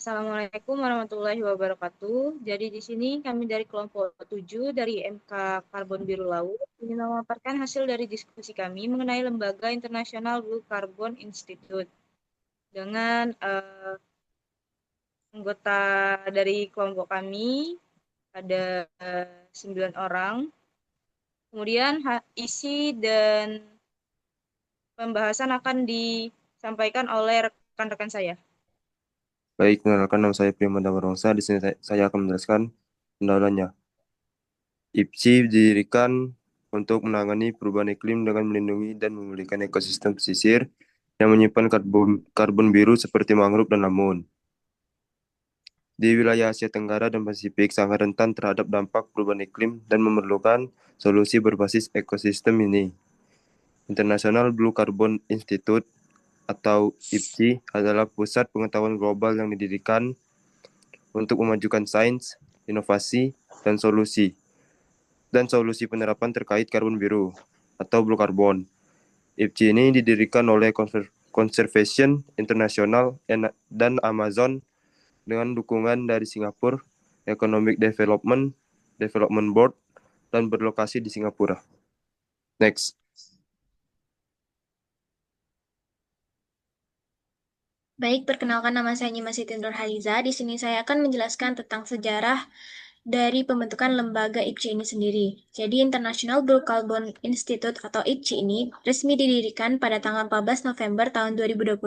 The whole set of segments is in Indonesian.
Assalamualaikum warahmatullahi wabarakatuh. Jadi di sini kami dari kelompok 7 dari MK Karbon Biru Laut ingin memaparkan hasil dari diskusi kami mengenai Lembaga Internasional Blue Carbon Institute dengan anggota dari kelompok kami ada 9 orang. Kemudian isi dan pembahasan akan disampaikan oleh rekan-rekan saya. Baik, kenalkan nama saya Prima Damarwangsa. Di sini saya akan menjelaskan pendahuluannya. IPCI didirikan untuk menangani perubahan iklim dengan melindungi dan memulihkan ekosistem pesisir yang menyimpan karbon biru seperti mangrove dan lamun. Di wilayah Asia Tenggara dan Pasifik sangat rentan terhadap dampak perubahan iklim dan memerlukan solusi berbasis ekosistem ini. International Blue Carbon Institute atau IPCI adalah pusat pengetahuan global yang didirikan untuk memajukan sains, inovasi, dan solusi penerapan terkait karbon biru atau blue carbon. IPCI ini didirikan oleh Conservation International dan Amazon dengan dukungan dari Singapore Economic Development Board dan berlokasi di Singapura. Next. Baik, perkenalkan nama saya Nyima Siti Nurhaliza. Di sini saya akan menjelaskan tentang sejarah dari pembentukan lembaga IPCI ini sendiri. Jadi, International Blue Carbon Institute atau IPCI ini resmi didirikan pada tanggal 14 November tahun 2022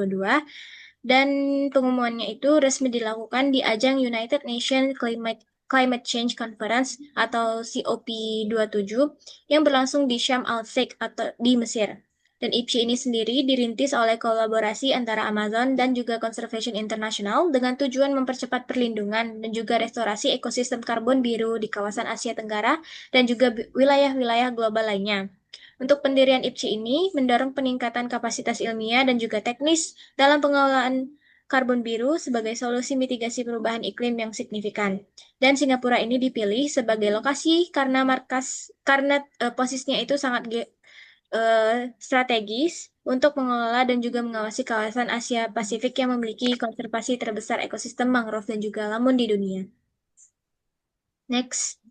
dan pengumumannya itu resmi dilakukan di ajang United Nations Climate Change Conference atau COP27 yang berlangsung di Sharm el-Sheikh atau di Mesir. Dan IPCI ini sendiri dirintis oleh kolaborasi antara Amazon dan juga Conservation International dengan tujuan mempercepat perlindungan dan juga restorasi ekosistem karbon biru di kawasan Asia Tenggara dan juga wilayah-wilayah global lainnya. Untuk pendirian IPCI ini mendorong peningkatan kapasitas ilmiah dan juga teknis dalam pengelolaan karbon biru sebagai solusi mitigasi perubahan iklim yang signifikan. Dan Singapura ini dipilih sebagai lokasi karena posisinya itu sangat strategis untuk mengelola dan juga mengawasi kawasan Asia Pasifik yang memiliki konservasi terbesar ekosistem mangrove dan juga lamun di dunia. Next.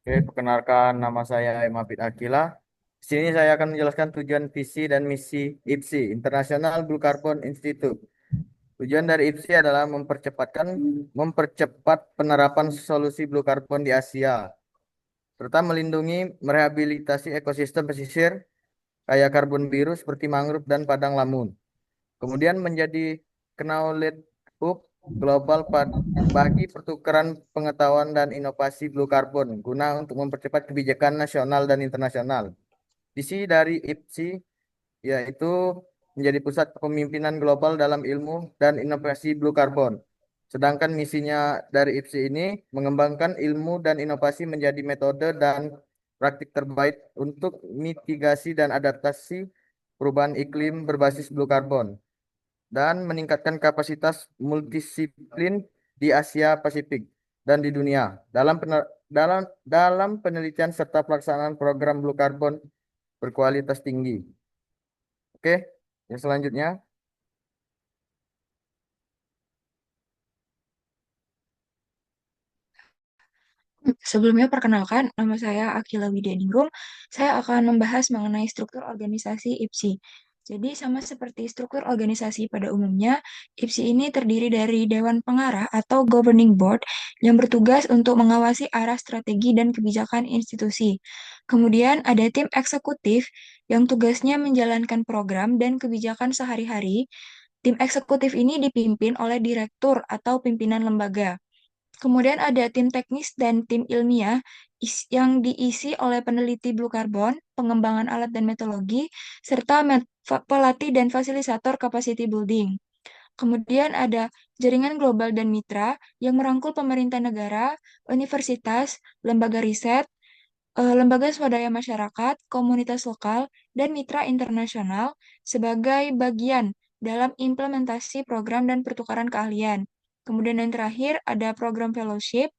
Oke, perkenalkan nama saya Emabit Akila. Di sini saya akan menjelaskan tujuan visi dan misi IPCI, International Blue Carbon Institute. Tujuan dari IPCI adalah mempercepat penerapan solusi blue carbon di Asia, serta melindungi merehabilitasi ekosistem pesisir kaya karbon biru seperti mangrove dan padang lamun. Kemudian menjadi knowledge hub global bagi pertukaran pengetahuan dan inovasi blue carbon guna untuk mempercepat kebijakan nasional dan internasional. Visi dari IPCI yaitu menjadi pusat kepemimpinan global dalam ilmu dan inovasi blue carbon. Sedangkan misinya dari IPCI ini mengembangkan ilmu dan inovasi menjadi metode dan praktik terbaik untuk mitigasi dan adaptasi perubahan iklim berbasis blue carbon dan meningkatkan kapasitas multidisiplin di Asia Pasifik dan di dunia dalam penelitian serta pelaksanaan program blue carbon berkualitas tinggi. Oke, yang selanjutnya. Sebelumnya perkenalkan, nama saya Akila Widianingrum. Saya akan membahas mengenai struktur organisasi IPSI. Jadi sama seperti struktur organisasi pada umumnya, IPSI ini terdiri dari Dewan Pengarah atau Governing Board yang bertugas untuk mengawasi arah strategi dan kebijakan institusi. Kemudian ada tim eksekutif yang tugasnya menjalankan program dan kebijakan sehari-hari. Tim eksekutif ini dipimpin oleh direktur atau pimpinan lembaga. Kemudian ada tim teknis dan tim ilmiah yang diisi oleh peneliti blue carbon, pengembangan alat dan metodologi, serta pelatih dan fasilitator capacity building. Kemudian ada jaringan global dan mitra yang merangkul pemerintah negara, universitas, lembaga riset, lembaga swadaya masyarakat, komunitas lokal, dan mitra internasional sebagai bagian dalam implementasi program dan pertukaran keahlian. Kemudian yang terakhir ada program fellowship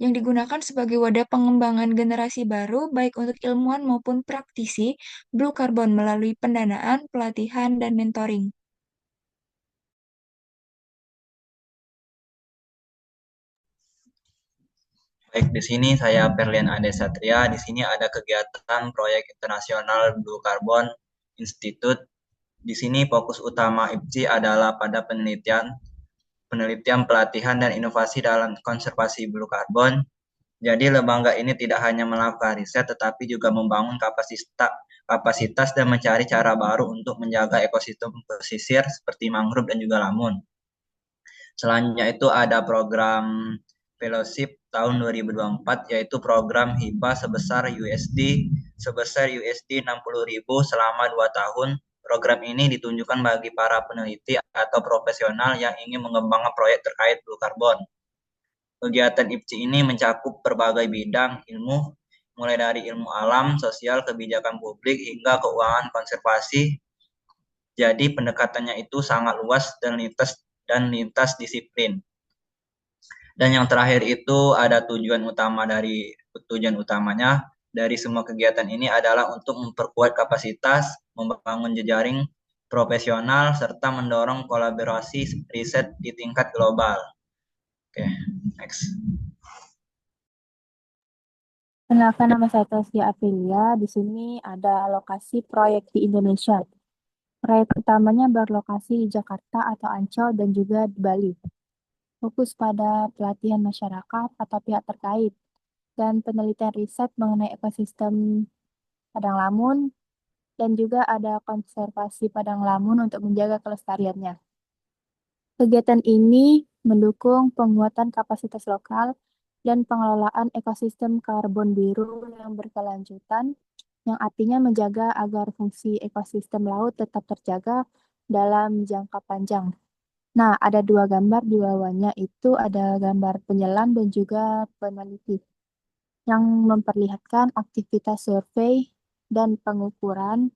yang digunakan sebagai wadah pengembangan generasi baru baik untuk ilmuwan maupun praktisi blue carbon melalui pendanaan, pelatihan, dan mentoring. Baik, di sini saya Perlian Ade Satria. Di sini ada kegiatan proyek internasional Blue Carbon Institute. Di sini fokus utama IPCI adalah pada penelitian, pelatihan, dan inovasi dalam konservasi blue carbon. Jadi lembaga ini tidak hanya melakukan riset, tetapi juga membangun kapasitas dan mencari cara baru untuk menjaga ekosistem pesisir seperti mangrove dan juga lamun. Selanjutnya itu ada program fellowship tahun 2024 yaitu program hibah sebesar USD 60.000 selama 2 tahun. Program ini ditunjukkan bagi para peneliti atau profesional yang ingin mengembangkan proyek terkait blue carbon. Kegiatan IPCI ini mencakup berbagai bidang ilmu, mulai dari ilmu alam, sosial, kebijakan publik, hingga keuangan konservasi. Jadi pendekatannya itu sangat luas dan lintas disiplin. Dan yang terakhir itu ada tujuan utamanya dari semua kegiatan ini adalah untuk memperkuat kapasitas, membangun jejaring profesional, serta mendorong kolaborasi riset di tingkat global. Oke, next. Kenalkan, nama saya Tasya Aprilia. Di sini ada lokasi proyek di Indonesia. Proyek utamanya berlokasi di Jakarta atau Ancol dan juga di Bali. Fokus pada pelatihan masyarakat atau pihak terkait dan penelitian riset mengenai ekosistem padang lamun dan juga ada konservasi padang lamun untuk menjaga kelestariannya. Kegiatan ini mendukung penguatan kapasitas lokal dan pengelolaan ekosistem karbon biru yang berkelanjutan, yang artinya menjaga agar fungsi ekosistem laut tetap terjaga dalam jangka panjang. Nah, ada 2 gambar di bawahnya, itu ada gambar penyelam dan juga peneliti yang memperlihatkan aktivitas survei dan pengukuran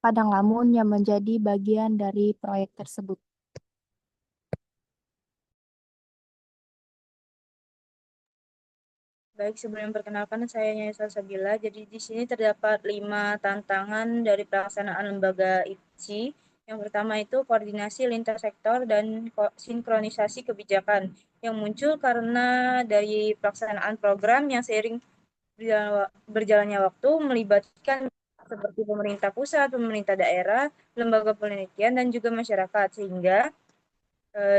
padang lamun yang menjadi bagian dari proyek tersebut. Baik, sebelum memperkenalkan, saya Nyai Salsabila. Jadi di sini terdapat 5 tantangan dari pelaksanaan lembaga IPCI. Yang pertama itu koordinasi lintas sektor dan sinkronisasi kebijakan yang muncul karena dari pelaksanaan program yang seiring berjalannya waktu melibatkan seperti pemerintah pusat, pemerintah daerah, lembaga penelitian, dan juga masyarakat. Sehingga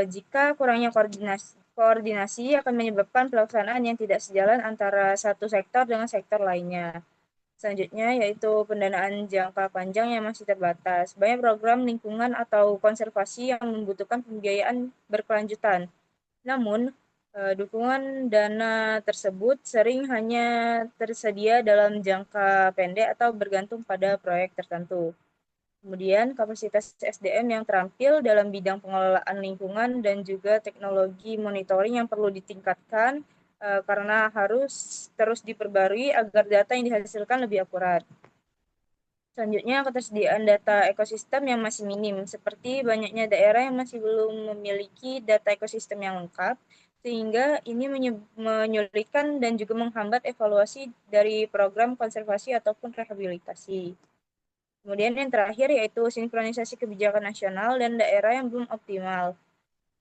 jika kurangnya koordinasi akan menyebabkan pelaksanaan yang tidak sejalan antara satu sektor dengan sektor lainnya. Selanjutnya yaitu pendanaan jangka panjang yang masih terbatas. Banyak program lingkungan atau konservasi yang membutuhkan pembiayaan berkelanjutan. Namun, dukungan dana tersebut sering hanya tersedia dalam jangka pendek atau bergantung pada proyek tertentu. Kemudian kapasitas SDM yang terampil dalam bidang pengelolaan lingkungan dan juga teknologi monitoring yang perlu ditingkatkan karena harus terus diperbarui agar data yang dihasilkan lebih akurat. Selanjutnya, ketersediaan data ekosistem yang masih minim, seperti banyaknya daerah yang masih belum memiliki data ekosistem yang lengkap, sehingga ini menyulitkan dan juga menghambat evaluasi dari program konservasi ataupun rehabilitasi. Kemudian yang terakhir yaitu sinkronisasi kebijakan nasional dan daerah yang belum optimal,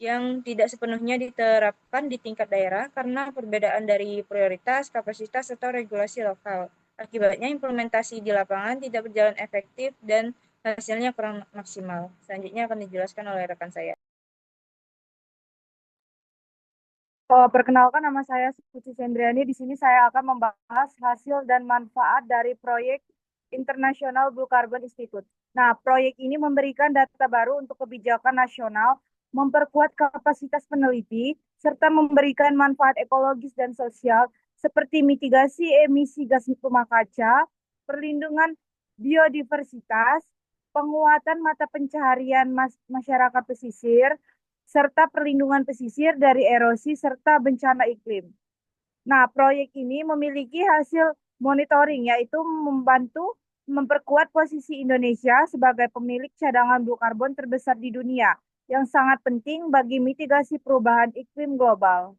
yang tidak sepenuhnya diterapkan di tingkat daerah karena perbedaan dari prioritas, kapasitas, atau regulasi lokal. Akibatnya implementasi di lapangan tidak berjalan efektif dan hasilnya kurang maksimal. Selanjutnya akan dijelaskan oleh rekan saya. Perkenalkan, nama saya Suci Sendriani. Di sini saya akan membahas hasil dan manfaat dari proyek International Blue Carbon Institute. Nah, proyek ini memberikan data baru untuk kebijakan nasional, memperkuat kapasitas peneliti, serta memberikan manfaat ekologis dan sosial seperti mitigasi emisi gas rumah kaca, perlindungan biodiversitas, penguatan mata pencaharian masyarakat pesisir, serta perlindungan pesisir dari erosi serta bencana iklim. Nah, proyek ini memiliki hasil monitoring, yaitu membantu memperkuat posisi Indonesia sebagai pemilik cadangan blue carbon terbesar di dunia, yang sangat penting bagi mitigasi perubahan iklim global.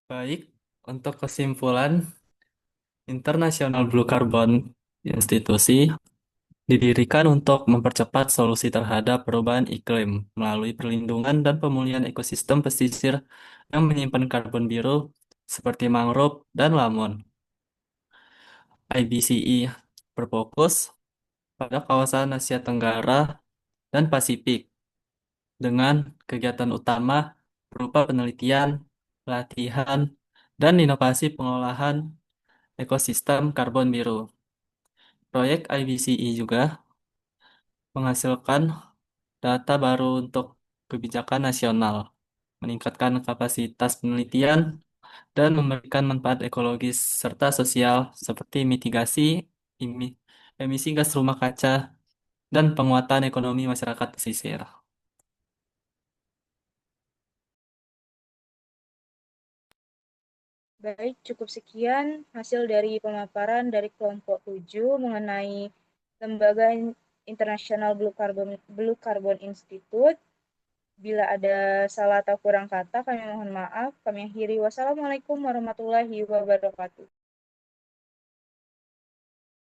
Baik, untuk kesimpulan, International Blue Carbon Institute didirikan untuk mempercepat solusi terhadap perubahan iklim melalui perlindungan dan pemulihan ekosistem pesisir yang menyimpan karbon biru seperti mangrove dan lamun. IBCE berfokus pada kawasan Asia Tenggara dan Pasifik dengan kegiatan utama berupa penelitian, pelatihan, dan inovasi pengolahan ekosistem karbon biru. Proyek IBCE juga menghasilkan data baru untuk kebijakan nasional, meningkatkan kapasitas penelitian, dan memberikan manfaat ekologis serta sosial seperti mitigasi emisi gas rumah kaca dan penguatan ekonomi masyarakat pesisir. Baik, cukup sekian hasil dari pemaparan dari kelompok 7 mengenai Lembaga Internasional Blue Carbon Institute. Bila ada salah atau kurang kata, kami mohon maaf. Kami akhiri. Wassalamualaikum warahmatullahi wabarakatuh.